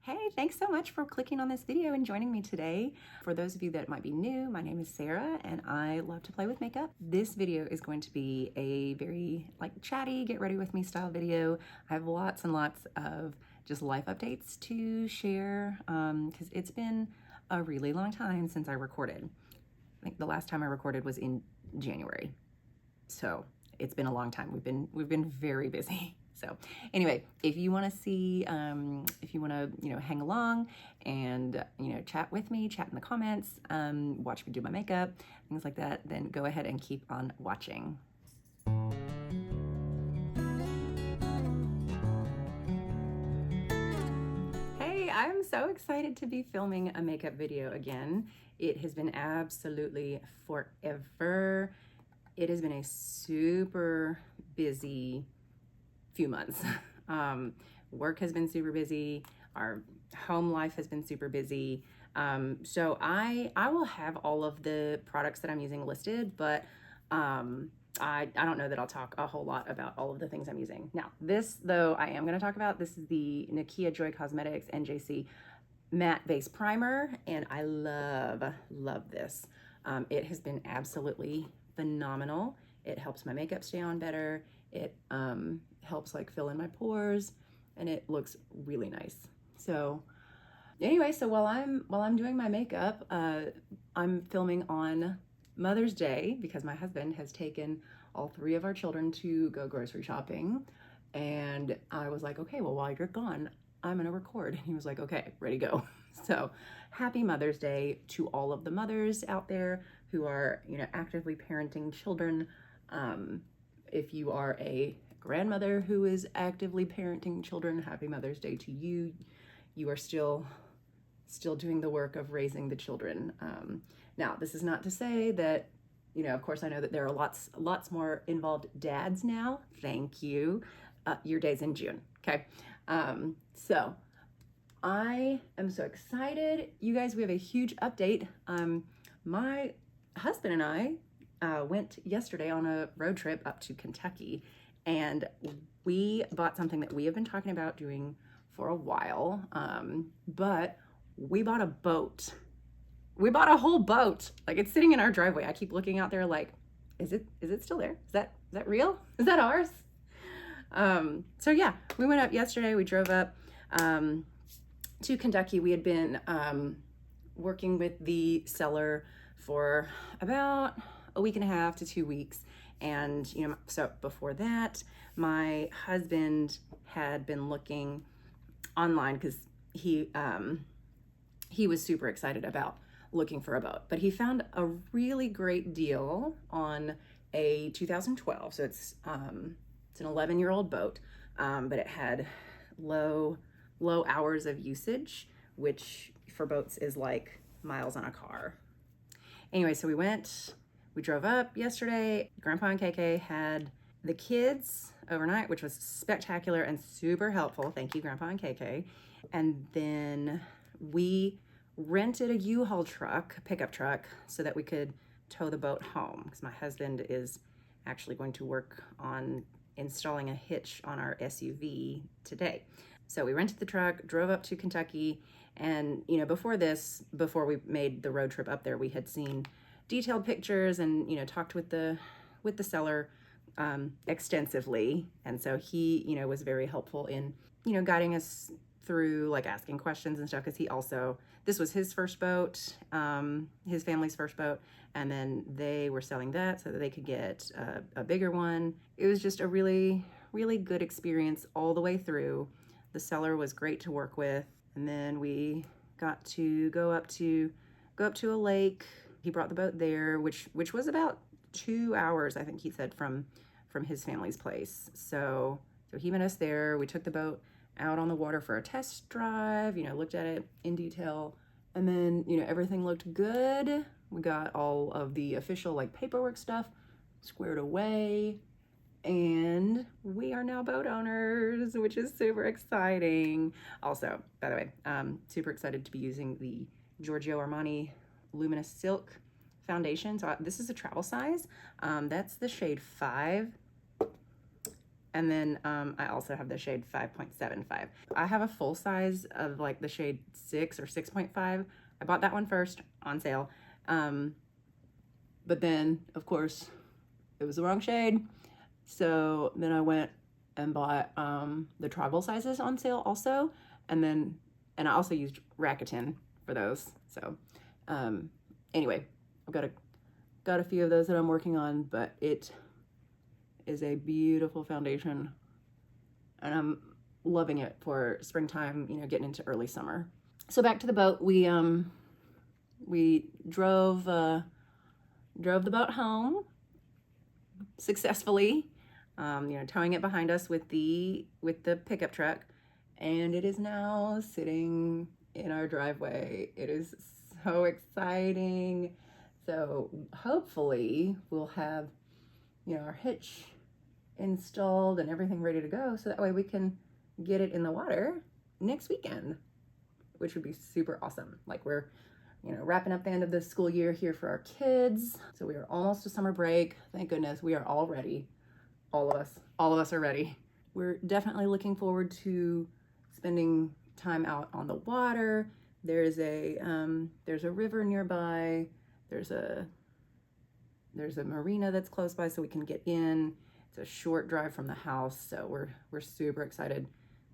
Hey, thanks so much for clicking on this video and joining me today. For those of you that might be new, my name is Sarah and I love to play with makeup. This video is going to be a very chatty, get ready with me style video. I have lots and lots of just life updates to share because it's been a really long time since I recorded. I think the last time I recorded was in January. So it's been a long time. We've been very busy. So anyway, if you want to see, if you want to, hang along and, chat with me, chat in the comments, watch me do my makeup, things like that, then go ahead and keep on watching. Hey, I'm so excited to be filming a makeup video again. It has been absolutely forever. It has been a super busy few months. Work has been super busy. Our home life has been super busy. So I will have all of the products that I'm using listed, but I don't know that I'll talk a whole lot about all of the things I'm using. Now, this though I am going to talk about. This is the Nakia Joy Cosmetics NJC Matte Base Primer, and I love this. It has been absolutely phenomenal. It helps my makeup stay on better. It helps fill in my pores, and it looks really nice. So anyway, so while I'm doing my makeup, I'm filming on Mother's Day because my husband has taken all 3 of our children to go grocery shopping, and I was like, okay, well, while you're gone, I'm gonna record. And he was like, okay, ready, go. So happy Mother's Day to all of the mothers out there who are, actively parenting children. If you are a grandmother who is actively parenting children, happy Mother's Day to you. You are still doing the work of raising the children. Now, this is not to say that, of course, I know that there are lots more involved dads now. Thank you. Your day's in June, okay? So I am so excited. You guys, we have a huge update. My husband and I went yesterday on a road trip up to Kentucky, and we bought something that we have been talking about doing for a while, but we bought a boat. We bought a whole boat. It's sitting in our driveway. I keep looking out there is it still there? Is that real? Is that ours? So yeah, we went up yesterday. We drove up to Kentucky. We had been working with the seller for about a week and a half to 2 weeks. And, so before that, my husband had been looking online because he was super excited about looking for a boat, but he found a really great deal on a 2012. So it's an 11-year-old boat, but it had low hours of usage, which for boats is like miles on a car. Anyway, so we drove up yesterday. Grandpa and KK had the kids overnight, which was spectacular and super helpful. Thank you, Grandpa and KK. And then we rented a U-Haul truck, pickup truck, so that we could tow the boat home because my husband is actually going to work on installing a hitch on our SUV today. So we rented the truck, drove up to Kentucky, and before we made the road trip up there, we had seen detailed pictures and talked with the seller extensively, and so he was very helpful in guiding us through asking questions and stuff, because this was his first boat, his family's first boat, and then they were selling that so that they could get a bigger one. It was just a really good experience all the way through. The seller was great to work with, and then we got to go up to a lake. He brought the boat there, which was about 2 hours, I think he said, from his family's place. So he met us there. We took the boat out on the water for a test drive, looked at it in detail, and then, everything looked good. We got all of the official paperwork stuff squared away, and we are now boat owners, which is super exciting. Also, by the way, super excited to be using the Giorgio Armani Luminous Silk foundation. So this is a travel size. That's the shade 5. And then I also have the shade 5.75. I have a full size of like the shade 6 or 6.5. I bought that one first on sale. But then, of course, it was the wrong shade. So then I went and bought the travel sizes on sale also. And I also used Rakuten for those. So anyway, I've got a few of those that I'm working on, but it is a beautiful foundation and I'm loving it for springtime, you know, getting into early summer. So back to the boat, we drove the boat home successfully, you know, towing it behind us with the pickup truck, and it is now sitting in our driveway. It is so exciting. So hopefully we'll have, you know, our hitch installed and everything ready to go, so that way we can get it in the water next weekend, which would be super awesome. Like, we're, you know, wrapping up the end of the school year here for our kids, so we are almost to summer break. Thank goodness, we are all ready. All of us are ready. We're definitely looking forward to spending time out on the water. There's a river nearby. There's a marina that's close by, so we can get in. It's a short drive from the house, so we're super excited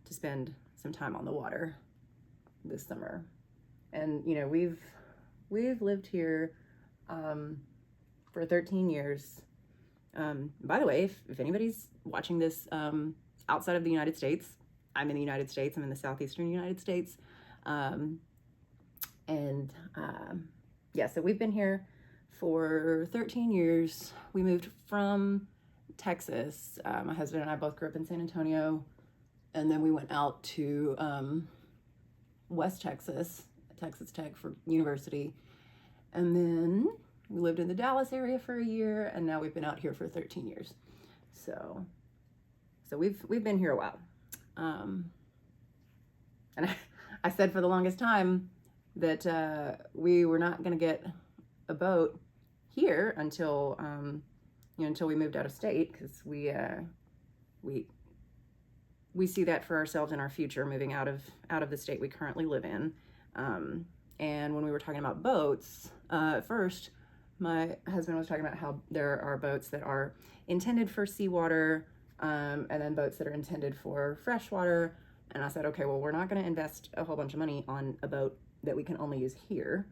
to spend some time on the water this summer. And you know, we've lived here for 13 years. By the way, if anybody's watching this outside of the United States, I'm in the United States. I'm in the southeastern United States. Yeah, so we've been here for 13 years. We moved from Texas. My husband and I both grew up in San Antonio, and then we went out to West Texas Tech for university, and then we lived in the Dallas area for a year, and now we've been out here for 13 years. So we've been here a while. And I said for the longest time that we were not going to get a boat here until until we moved out of state, because we see that for ourselves in our future, moving out of the state we currently live in. And when we were talking about boats, at first my husband was talking about how there are boats that are intended for seawater, and then boats that are intended for freshwater. And I said, okay, well, we're not going to invest a whole bunch of money on a boat that we can only use here,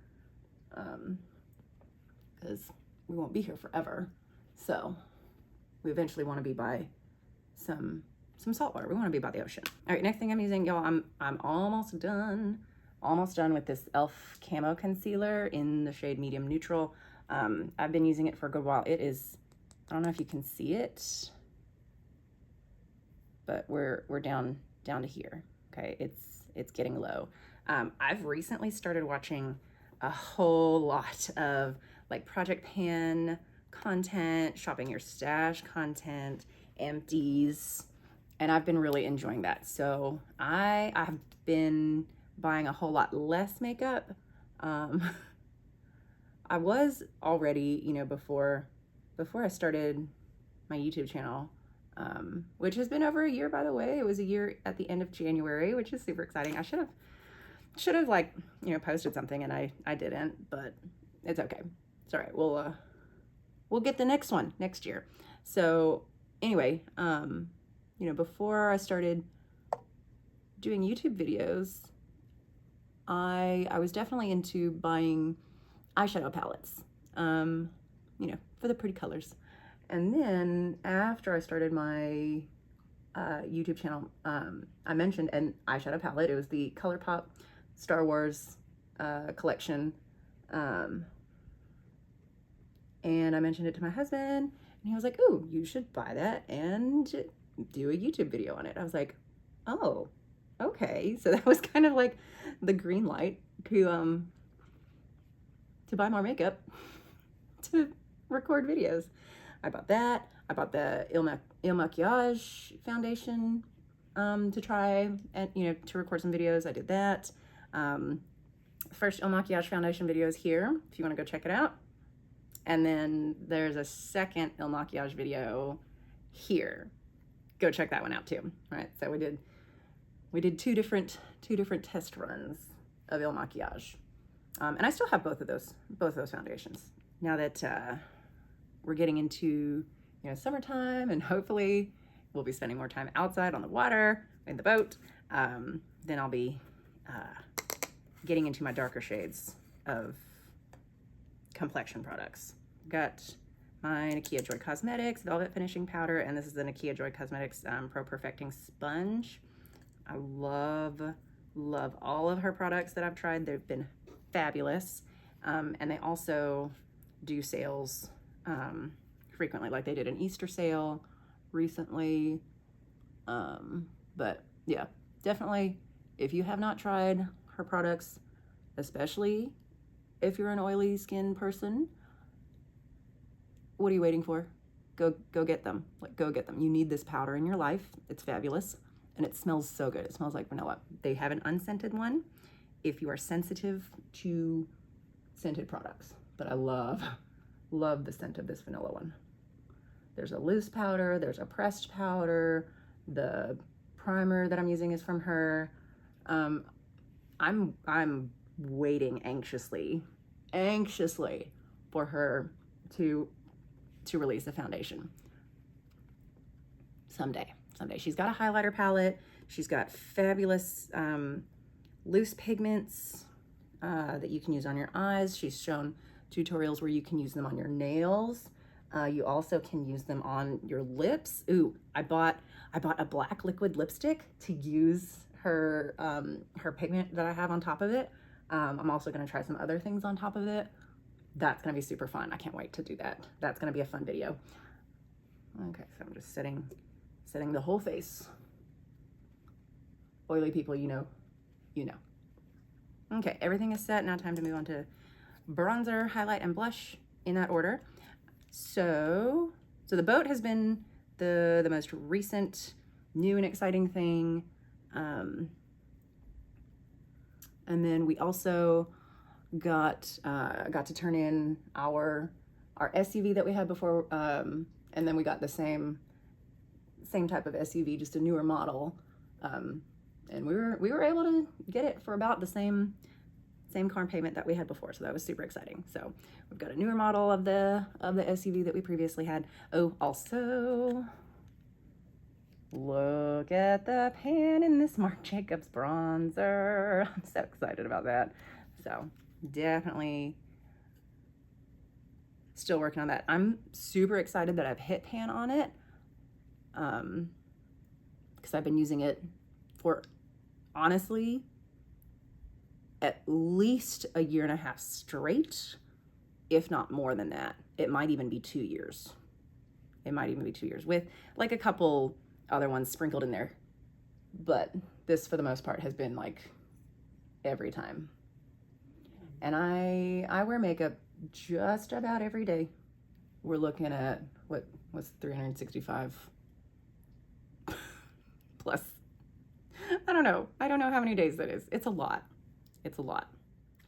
because we won't be here forever. So we eventually want to be by some saltwater. We want to be by the ocean. All right, next thing I'm using, y'all, I'm almost done with this e.l.f. camo concealer in the shade medium neutral. I've been using it for a good while. It is, I don't know if you can see it, but we're down to here. Okay, it's getting low. I've recently started watching a whole lot of like Project Pan content, shopping your stash content, empties, and I've been really enjoying that. So I've been buying a whole lot less makeup. I was already, you know, before I started my YouTube channel, which has been over a year, by the way. It was a year at the end of January, which is super exciting. I should have like, you know, posted something, and I didn't, but it's okay. It's all right. We'll get the next one next year. So anyway, you know, before I started doing YouTube videos, I was definitely into buying eyeshadow palettes, you know, for the pretty colors. And then after I started my YouTube channel, I mentioned an eyeshadow palette. It was the ColourPop Star Wars collection. And I mentioned it to my husband, and he was like, "Ooh, you should buy that and do a YouTube video on it." I was like, "Oh, okay." So that was kind of like the green light to buy more makeup, to record videos. I bought that. I bought the Il Makiage foundation to try and, you know, to record some videos. I did that. First Il Makiage foundation video is here if you want to go check it out. And then there's a second Il Makiage video here. go check that one out too. All right, so we did two different test runs of Il Makiage. And I still have both of those foundations. Now that we're getting into, you know, summertime, and hopefully we'll be spending more time outside on the water, in the boat, then I'll be getting into my darker shades of complexion products. Got my Nakia Joy Cosmetics Velvet Finishing Powder, and this is the Nakia Joy Cosmetics Pro Perfecting Sponge. I love all of her products that I've tried. They've been fabulous. And they also do sales frequently, like they did an Easter sale recently. But yeah, definitely, if you have not tried her products, especially if you're an oily skin person, what are you waiting for? Go get them. Like, go get them. You need this powder in your life. It's fabulous. And it smells so good. It smells like vanilla. They have an unscented one if you are sensitive to scented products. But I love the scent of this vanilla one. There's a loose powder, there's a pressed powder. The primer that I'm using is from her. I'm waiting anxiously for her to release a foundation. Someday. She's got a highlighter palette. She's got fabulous loose pigments that you can use on your eyes. She's shown tutorials where you can use them on your nails. You also can use them on your lips. Ooh, I bought a black liquid lipstick to use her her pigment that I have on top of it. I'm also gonna try some other things on top of it. That's gonna be super fun. I can't wait to do that. That's gonna be a fun video. Okay, so I'm just setting the whole face. Oily people, you know. Okay, everything is set. Now time to move on to bronzer, highlight, and blush in that order. So the boat has been the most recent new and exciting thing. And then we also got to turn in our SUV that we had before, and then we got the same type of SUV, just a newer model, and we were able to get it for about the same car payment that we had before, so that was super exciting. So we've got a newer model of the SUV that we previously had. Oh, also look at the pan in this Marc Jacobs bronzer. I'm so excited about that. So definitely still working on that. I'm super excited that I've hit pan on it, because I've been using it for, honestly, at least a year and a half straight, if not more than that. It might even be 2 years. With like a couple other ones sprinkled in there. But this, for the most part, has been like every time. And I wear makeup just about every day. We're looking at, what was 365 plus. I don't know how many days that is. It's a lot.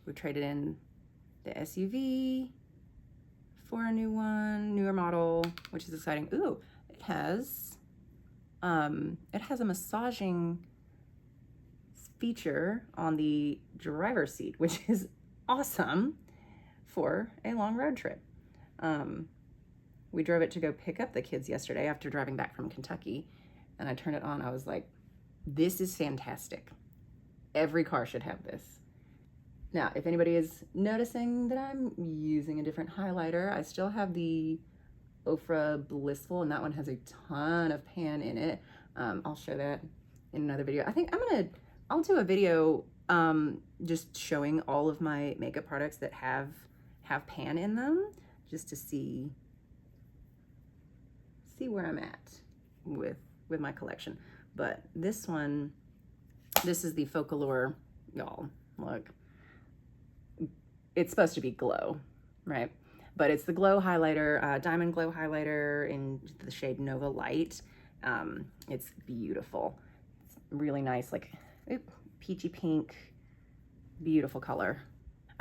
We traded in the SUV for a newer model, which is exciting. Ooh, it has a massaging feature on the driver's seat, which is awesome for a long road trip. We drove it to go pick up the kids yesterday after driving back from Kentucky, and I turned it on. I was like, this is fantastic. Every car should have this. Now, if anybody is noticing that I'm using a different highlighter, I still have the Ofra Blissful, and that one has a ton of pan in it. I'll show that in another video. I think I'll do a video just showing all of my makeup products that have pan in them, just to see where I'm at with my collection. But this one, this is the Focallure, y'all. Look, it's supposed to be glow, right? But it's the glow highlighter, diamond glow highlighter in the shade Nova Light. It's beautiful. It's really nice, like peachy pink, beautiful color.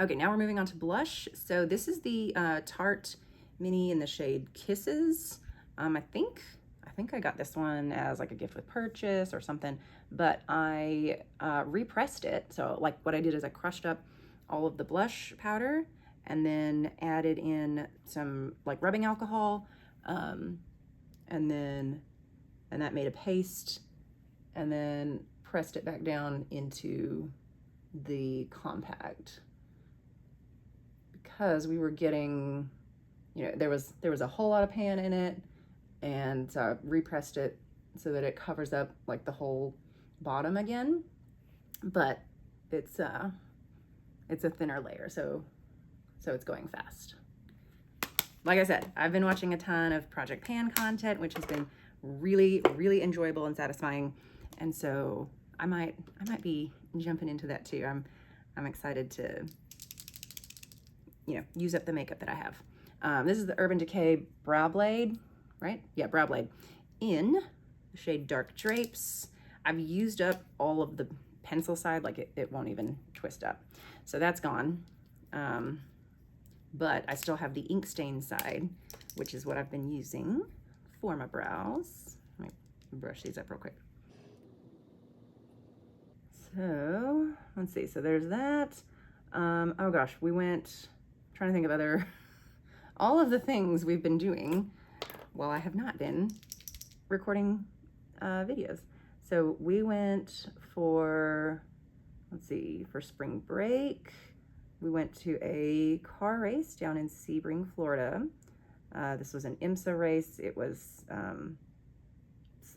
Okay, now we're moving on to blush. So this is the Tarte Mini in the shade Kisses. I think I got this one as like a gift with purchase or something, but I repressed it. So like what I did is I crushed up all of the blush powder and then added in some like rubbing alcohol, and that made a paste, and then pressed it back down into the compact, because we were getting, you know, there was a whole lot of pan in it, and so I repressed it so that it covers up like the whole bottom again, but it's a thinner layer, so it's going fast. Like I said, I've been watching a ton of Project Pan content, which has been really, really enjoyable and satisfying, and so I might be jumping into that too. I'm excited to, you know, use up the makeup that I have. This is the Urban Decay Brow Blade, right? Yeah, Brow Blade in the shade Dark Drapes. I've used up all of the pencil side, like it won't even twist up. So that's gone. But I still have the ink stain side, which is what I've been using for my brows. Let me brush these up real quick. So let's see, so there's that. Oh gosh, we went, trying to think of other, all of the things we've been doing while I have not been recording videos. So we went for, let's see, for spring break, we went to a car race down in Sebring, Florida. This was an IMSA race. It was,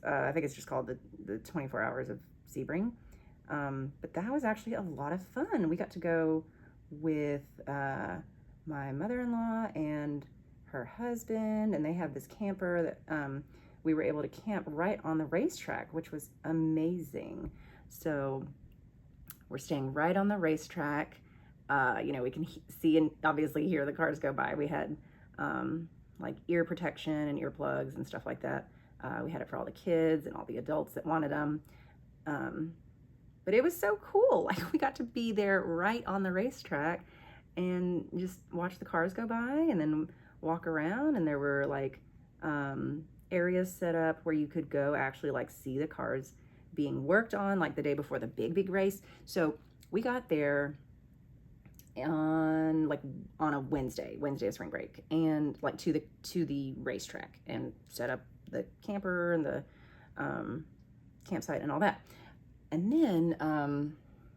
I think it's just called the 24 Hours of Sebring. But that was actually a lot of fun. We got to go with my mother-in-law and her husband, and they have this camper that we were able to camp right on the racetrack, which was amazing. So we're staying right on the racetrack. You know, we can see and obviously hear the cars go by. We had like ear protection and earplugs and stuff like that. We had it for all the kids and all the adults that wanted them. But it was so cool. Like, we got to be there right on the racetrack and just watch the cars go by and then walk around. And there were like areas set up where you could go actually like see the cars being worked on, like the day before the big race. So we got there on a Wednesday of spring break, and like to the racetrack, and set up the camper and the campsite and all that. And then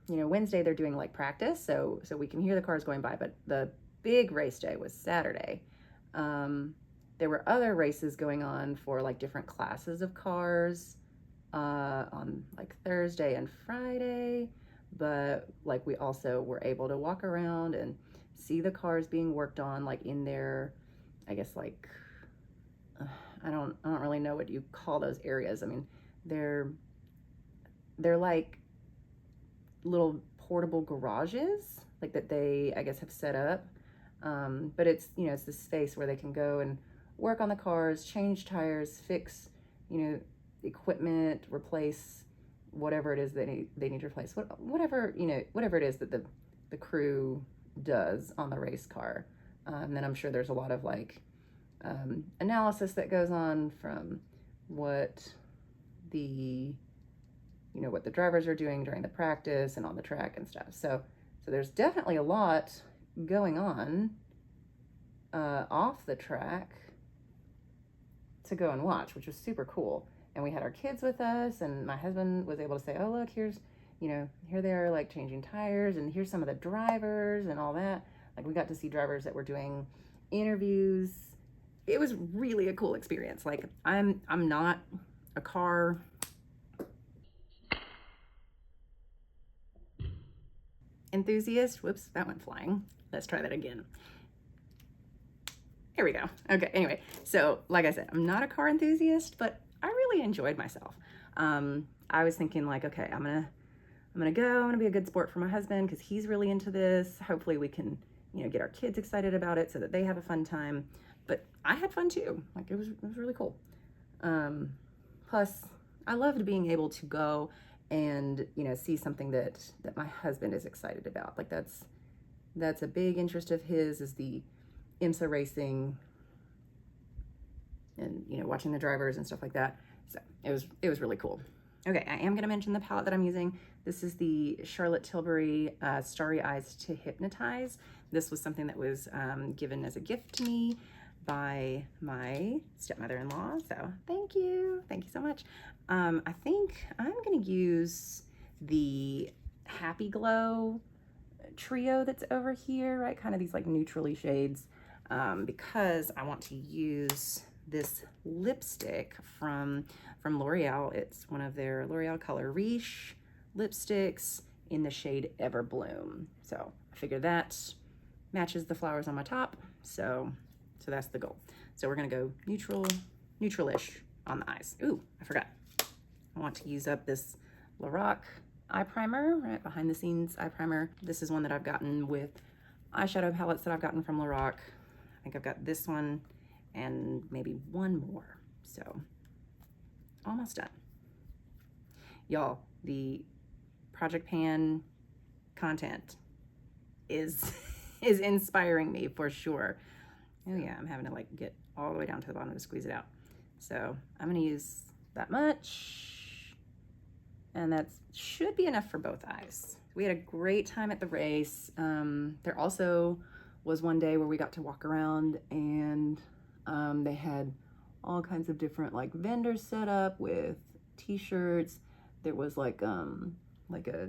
you know, Wednesday they're doing like practice, so we can hear the cars going by, but the big race day was Saturday. There were other races going on for like different classes of cars on like Thursday and Friday, but like we also were able to walk around and see the cars being worked on, like in their, I guess like I don't really know what you call those areas. I mean, they're like little portable garages, like that they, I guess, have set up. But it's, you know, it's this space where they can go and work on the cars, change tires, fix, you know, equipment, replace whatever it is they need to replace, whatever, you know, whatever it is that the crew does on the race car. And then I'm sure there's a lot of like analysis that goes on from what the drivers are doing during the practice and on the track and stuff. So there's definitely a lot going on off the track to go and watch, which was super cool. And we had our kids with us, and my husband was able to say, oh, look, here's, you know, here they are like changing tires, and here's some of the drivers and all that. Like, we got to see drivers that were doing interviews. It was really a cool experience. Like, I'm not a car enthusiast. Whoops, that went flying. Let's try that again. Here we go. Okay, anyway, so like I said, I'm not a car enthusiast, but I really enjoyed myself. I was thinking like, okay, I'm gonna be a good sport for my husband because he's really into this. Hopefully we can, you know, get our kids excited about it so that they have a fun time. But I had fun too. Like, it was really cool. Plus, I loved being able to go and, you know, see something that my husband is excited about. Like, that's a big interest of his, is the IMSA racing. and you know, watching the drivers and stuff like that. So it was really cool. Okay, I am going to mention the palette that I'm using. This is the Charlotte Tilbury Starry Eyes to Hypnotize. This was something that was given as a gift to me by my stepmother-in-law. So thank you so much. I think I'm going to use the Happy Glow trio that's over here, right? Kind of these like neutrally shades, because I want to use this lipstick from L'Oreal. It's one of their L'Oreal Color Riche lipsticks in the shade Ever Bloom. So I figure that matches the flowers on my top. So that's the goal. So we're gonna go neutralish on the eyes. Ooh, I forgot. I want to use up this Lorac eye primer, right? Behind the scenes eye primer. This is one that I've gotten with eyeshadow palettes that I've gotten from Lorac. I think I've got this one and maybe one more. So almost done. Y'all, the Project Pan content is inspiring me for sure. Oh yeah, I'm having to like get all the way down to the bottom to squeeze it out. So I'm gonna use that much, and that should be enough for both eyes. We had a great time at the race. There also was one day where we got to walk around, and they had all kinds of different like vendors set up with t-shirts. There was like a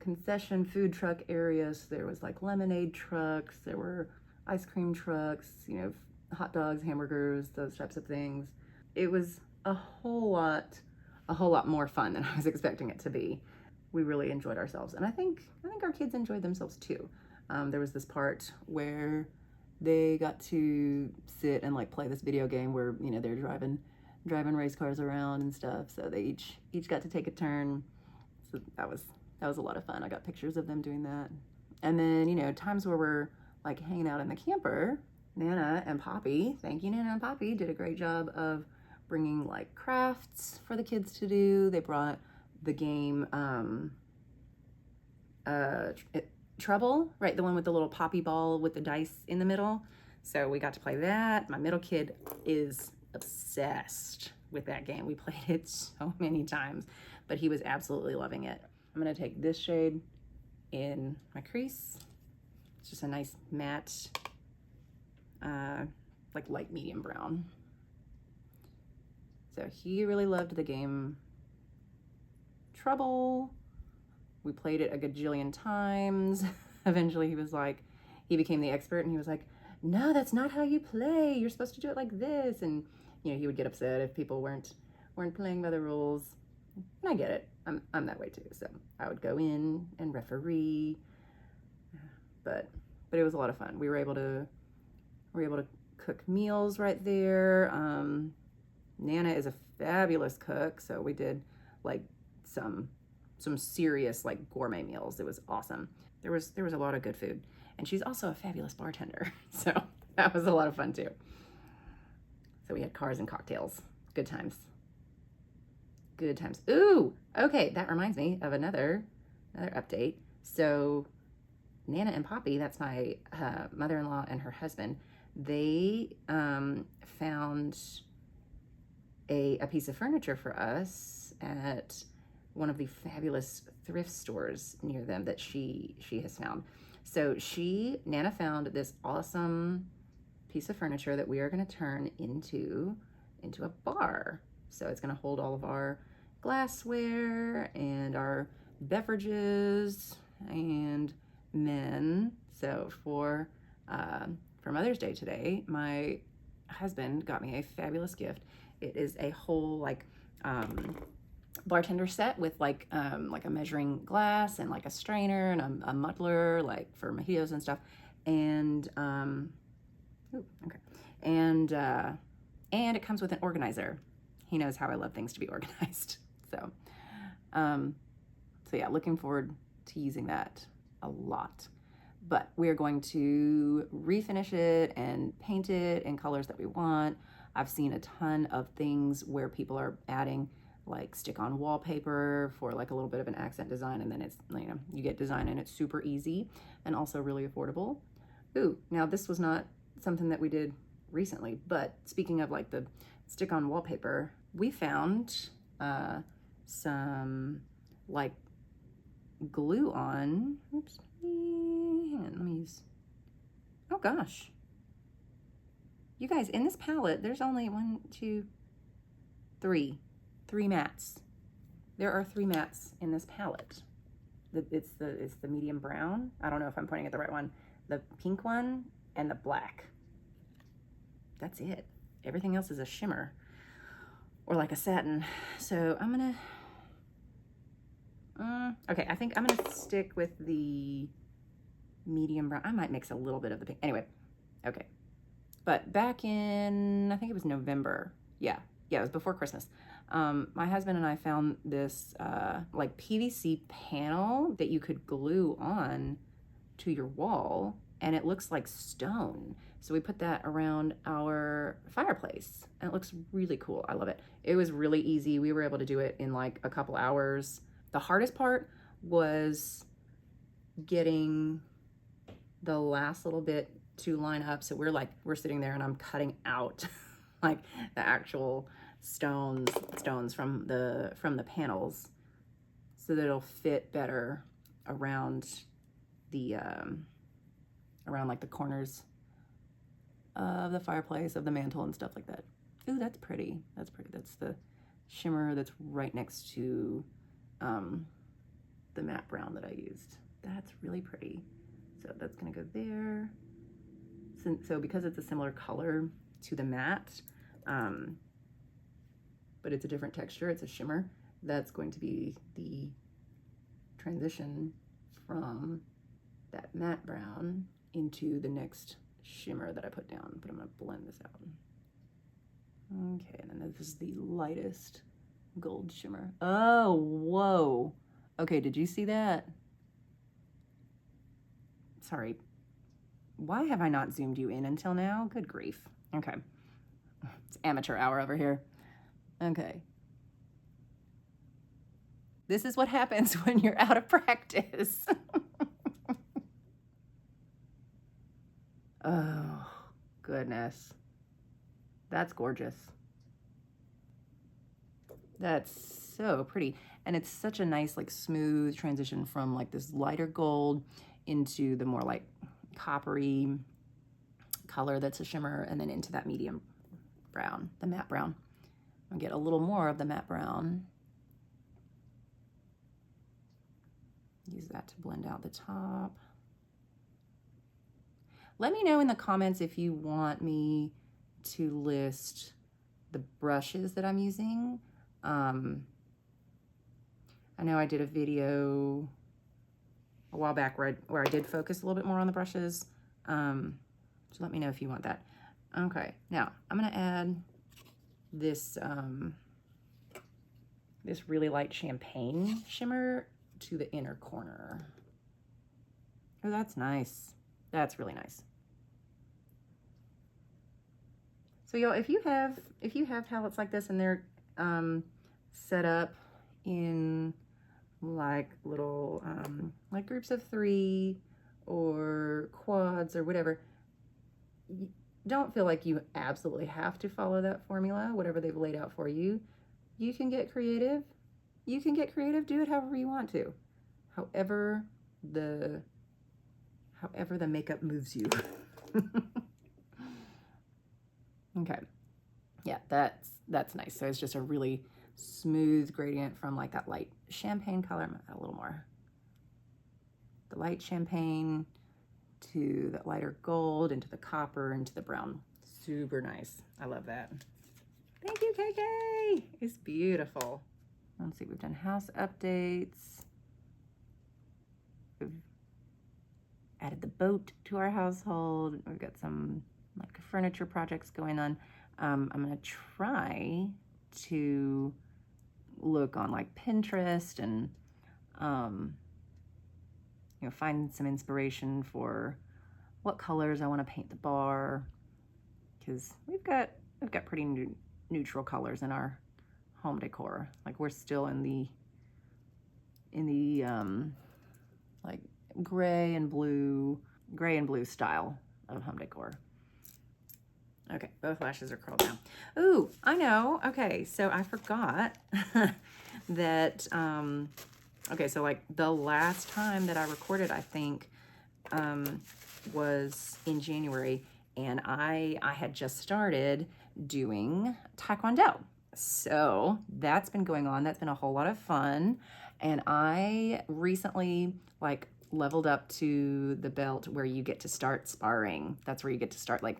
concession food truck area. So there was like lemonade trucks, there were ice cream trucks, you know, hot dogs, hamburgers, those types of things. It was a whole lot more fun than I was expecting it to be. We really enjoyed ourselves, and I think our kids enjoyed themselves too. There was this part where they got to sit and like play this video game where, you know, they're driving race cars around and stuff. So they each got to take a turn. So that was a lot of fun. I got pictures of them doing that. And then, you know, times where we're like hanging out in the camper, Nana and Poppy, thank you Nana and Poppy, did a great job of bringing like crafts for the kids to do. They brought the game Trouble, right? The one with the little poppy ball with the dice in the middle. So we got to play that. My middle kid is obsessed with that game. We played it so many times, but he was absolutely loving it. I'm gonna take this shade in my crease. It's just a nice matte, like light medium brown. So he really loved the game Trouble. We played it a gajillion times. Eventually he became the expert, and he was like, no, that's not how you play. You're supposed to do it like this. And, you know, he would get upset if people weren't playing by the rules. And I get it. I'm that way too. So I would go in and referee, but it was a lot of fun. We were able to cook meals right there. Nana is a fabulous cook. So we did like some serious like gourmet meals. It was awesome. There was a lot of good food, and she's also a fabulous bartender. So that was a lot of fun too. So we had cars and cocktails. Good times. Good times. Ooh, okay. That reminds me of another update. So Nana and Poppy, that's my mother-in-law and her husband, they found a piece of furniture for us at one of the fabulous thrift stores near them that she has found. So Nana found this awesome piece of furniture that we are going to turn into a bar. So it's going to hold all of our glassware and our beverages. And then, so for Mother's Day today, my husband got me a fabulous gift. It is a whole like bartender set with like a measuring glass and like a strainer and a muddler like for mojitos and stuff, and and it comes with an organizer. He knows how I love things to be organized. So yeah, looking forward to using that a lot. But we're going to refinish it and paint it in colors that we want. I've seen a ton of things where people are adding like stick-on wallpaper for like a little bit of an accent design, and then it's, you know, you get design and it's super easy and also really affordable. Ooh, now this was not something that we did recently. But speaking of like the stick-on wallpaper, we found some like glue on. Oops. Hang on, let me use. Oh gosh. You guys, in this palette, there's only 3 mats. There are 3 mats in this palette. It's the medium brown. I don't know if I'm pointing at the right one. The pink one and the black. That's it. Everything else is a shimmer or like a satin. So I'm gonna, okay, I think I'm gonna stick with the medium brown. I might mix a little bit of the pink. Anyway, okay. But back in, I think it was November. Yeah, it was before Christmas. My husband and I found this like PVC panel that you could glue on to your wall, and it looks like stone. So we put that around our fireplace, and it looks really cool. I love it. It was really easy. We were able to do it in like a couple hours. The hardest part was getting the last little bit to line up. So we're sitting there and I'm cutting out like the actual stones from the panels so that it'll fit better around the around like the corners of the fireplace, of the mantle and stuff like that. Ooh, that's pretty. That's pretty. That's the shimmer that's right next to the matte brown that I used. That's really pretty. So that's gonna go there. So because it's a similar color to the matte, but it's a different texture, it's a shimmer, that's going to be the transition from that matte brown into the next shimmer that I put down. But I'm gonna blend this out. Okay, and then this is the lightest gold shimmer. Oh, whoa. Okay, did you see that? Sorry. Why have I not zoomed you in until now? Good grief. Okay. It's amateur hour over here. Okay. This is what happens when you're out of practice. Oh, goodness. That's gorgeous. That's so pretty. And it's such a nice, like, smooth transition from like this lighter gold into the more like coppery color that's a shimmer, and then into that medium brown, the matte brown. I'll get a little more of the matte brown. Use that to blend out the top. Let me know in the comments if you want me to list the brushes that I'm using. I know I did a video a while back where I did focus a little bit more on the brushes. So let me know if you want that. Okay, now I'm gonna add this this really light champagne shimmer to the inner corner. Oh, that's nice. That's really nice. So y'all, if you have palettes like this and they're set up in like little like groups of 3 or quads or whatever, don't feel like you absolutely have to follow that formula, whatever they've laid out for you. You can get creative. You can get creative, do it however you want to. However the makeup moves you. Okay. Yeah, that's nice. So it's just a really smooth gradient from like that light champagne color. I'm gonna add a little more. The light champagne to the lighter gold, into the copper, into the brown. Super nice. I love that. Thank you, KK. It's beautiful. Let's see, we've done house updates. We've added the boat to our household. We've got some like furniture projects going on. I'm gonna try to look on like Pinterest and you know, find some inspiration for what colors I want to paint the bar, because we've got pretty neutral colors in our home decor. Like we're still in the like gray and blue style of home decor. Okay, both lashes are curled now. Ooh, I know. Okay, so I forgot that, okay, so like the last time that I recorded, I think, was in January, and I had just started doing Taekwondo. So that's been going on. That's been a whole lot of fun. And I recently like leveled up to the belt where you get to start sparring. That's where you get to start like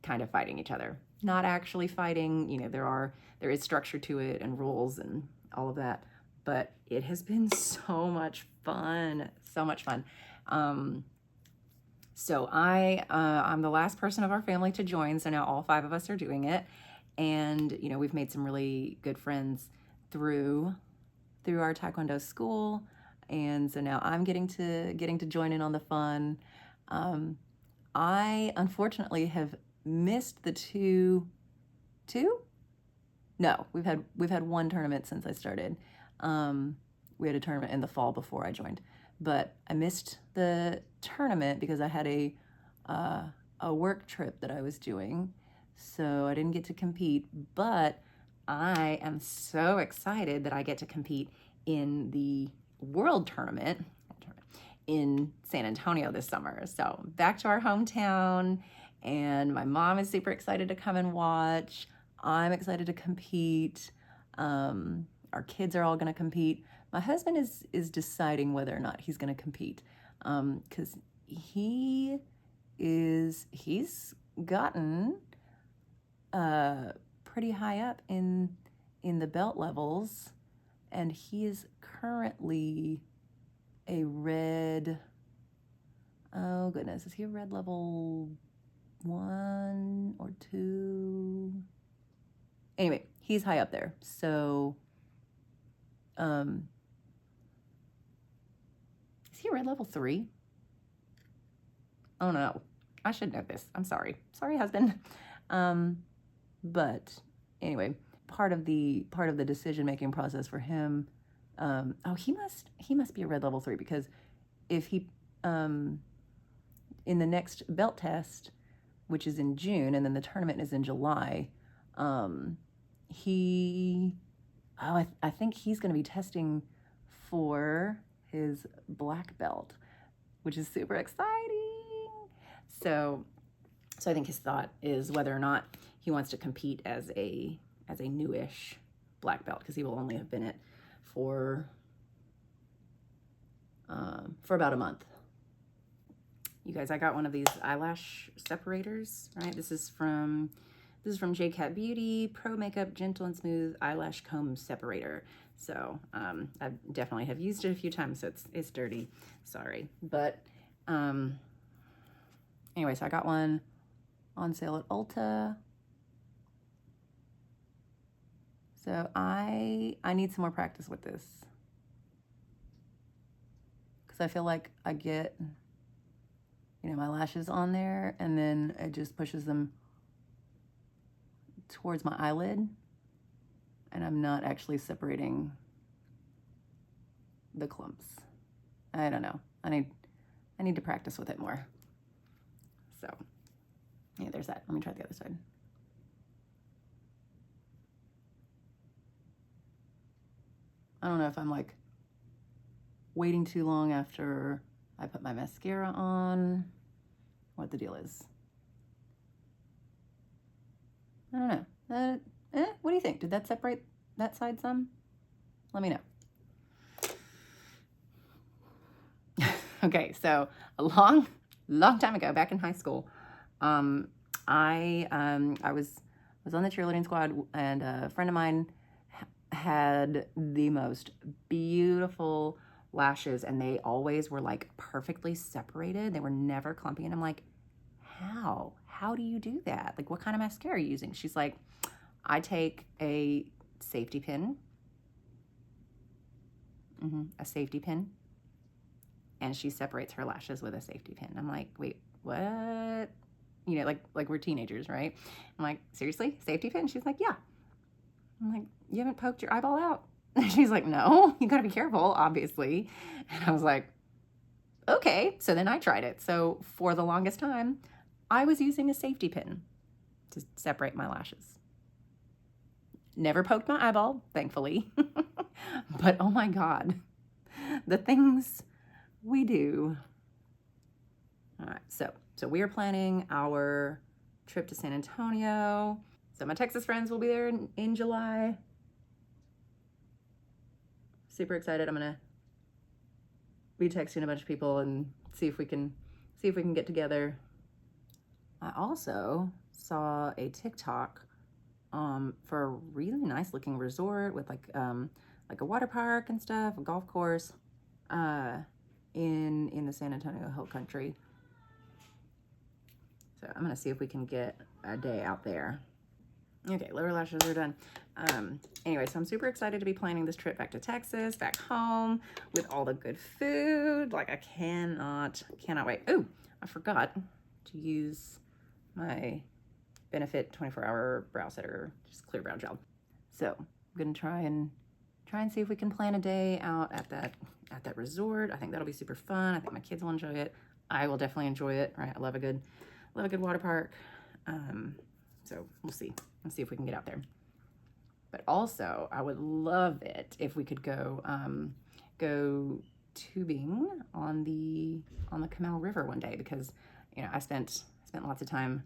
kind of fighting each other. Not actually fighting, you know, there is structure to it and rules and all of that. But it has been so much fun. So much fun. So I'm the last person of our family to join. So now all 5 of us are doing it. And, you know, we've made some really good friends through our Taekwondo school. And so now I'm getting to join in on the fun. I unfortunately have missed the two? No, we've had one tournament since I started. We had a tournament in the fall before I joined, but I missed the tournament because I had a work trip that I was doing, so I didn't get to compete. But I am so excited that I get to compete in the world tournament in San Antonio this summer. So back to our hometown, and my mom is super excited to come and watch. I'm excited to compete. Our kids are all going to compete. My husband is deciding whether or not he's going to compete, because he's gotten pretty high up in the belt levels, and he is currently a red, oh goodness, is he a red level 1 or 2? Anyway, he's high up there. So, is he a red level 3? Oh no, I should know this. I'm sorry. Sorry, husband. But anyway, part of the decision-making process for him, oh, he must be a red level 3, because if he, in the next belt test, which is in June, and then the tournament is in July, I think he's going to be testing for his black belt, which is super exciting. So I think his thought is whether or not he wants to compete as a newish black belt, because he will only have been it for about a month. You guys, I got one of these eyelash separators, right? This is from J-Cat Beauty, Pro Makeup Gentle and Smooth Eyelash Comb Separator. So I definitely have used it a few times, so it's dirty. Sorry. But anyway, so I got one on sale at Ulta. So I need some more practice with this, because I feel like I get, you know, my lashes on there, and then it just pushes them towards my eyelid, and I'm not actually separating the clumps. I don't know. I need to practice with it more. So yeah, there's that. Let me try the other side. I don't know if I'm like waiting too long after I put my mascara on, what the deal is. I don't know. What do you think? Did that separate that side some? Let me know. Okay, so a long time ago, back in high school, I was on the cheerleading squad, and a friend of mine had the most beautiful lashes, and they always were like perfectly separated. They were never clumpy, and I'm like, how do you do that? Like, what kind of mascara are you using? She's like, I take a safety pin, and she separates her lashes with a safety pin. I'm like, wait, what? You know, like we're teenagers, right? I'm like, seriously, safety pin? She's like, yeah. I'm like, you haven't poked your eyeball out? She's like, no, you gotta be careful, obviously. And I was like, okay. So then I tried it. So for the longest time, I was using a safety pin. to separate my lashes. Never poked my eyeball, thankfully. But oh my God, the things we do. All right, so we are planning our trip to San Antonio. So my Texas friends will be there in July. Super excited. I'm gonna be texting a bunch of people and see if we can get together. I also saw a TikTok for a really nice looking resort with like a water park and stuff, a golf course in the San Antonio Hill Country. So I'm gonna see if we can get a day out there. Okay, lower lashes are done. Anyway, so I'm super excited to be planning this trip back to Texas, back home with all the good food. Like I cannot wait. Oh, I forgot to use my Benefit 24-hour brow setter, just clear brow gel. So I'm gonna try and see if we can plan a day out at that resort. I think that'll be super fun. I think my kids will enjoy it. I will definitely enjoy it. Right, I love a good water park. So we'll see. Let's see if we can get out there. But also, I would love it if we could go tubing on the Canal River one day, because you know I spent lots of time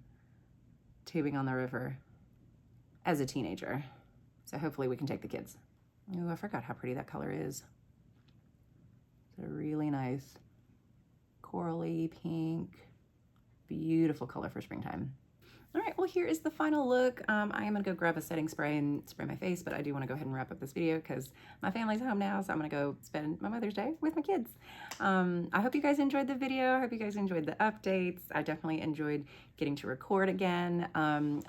tubing on the river as a teenager. So hopefully we can take the kids. Oh, I forgot how pretty that color is. It's a really nice corally pink, beautiful color for springtime. All right, well, here is the final look. I am gonna go grab a setting spray and spray my face, but I do wanna go ahead and wrap up this video because my family's home now, so I'm gonna go spend my Mother's Day with my kids. I hope you guys enjoyed the video. I hope you guys enjoyed the updates. I definitely enjoyed getting to record again.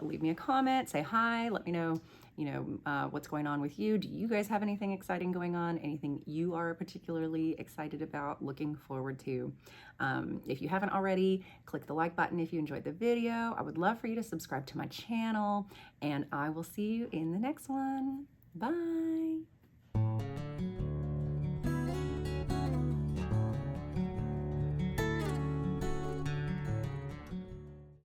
Leave me a comment, say hi, let me know, what's going on with you. Do you guys have anything exciting going on? Anything you are particularly excited about, looking forward to? If you haven't already, click the like button if you enjoyed the video. I would love for you to subscribe to my channel, and I will see you in the next one. Bye.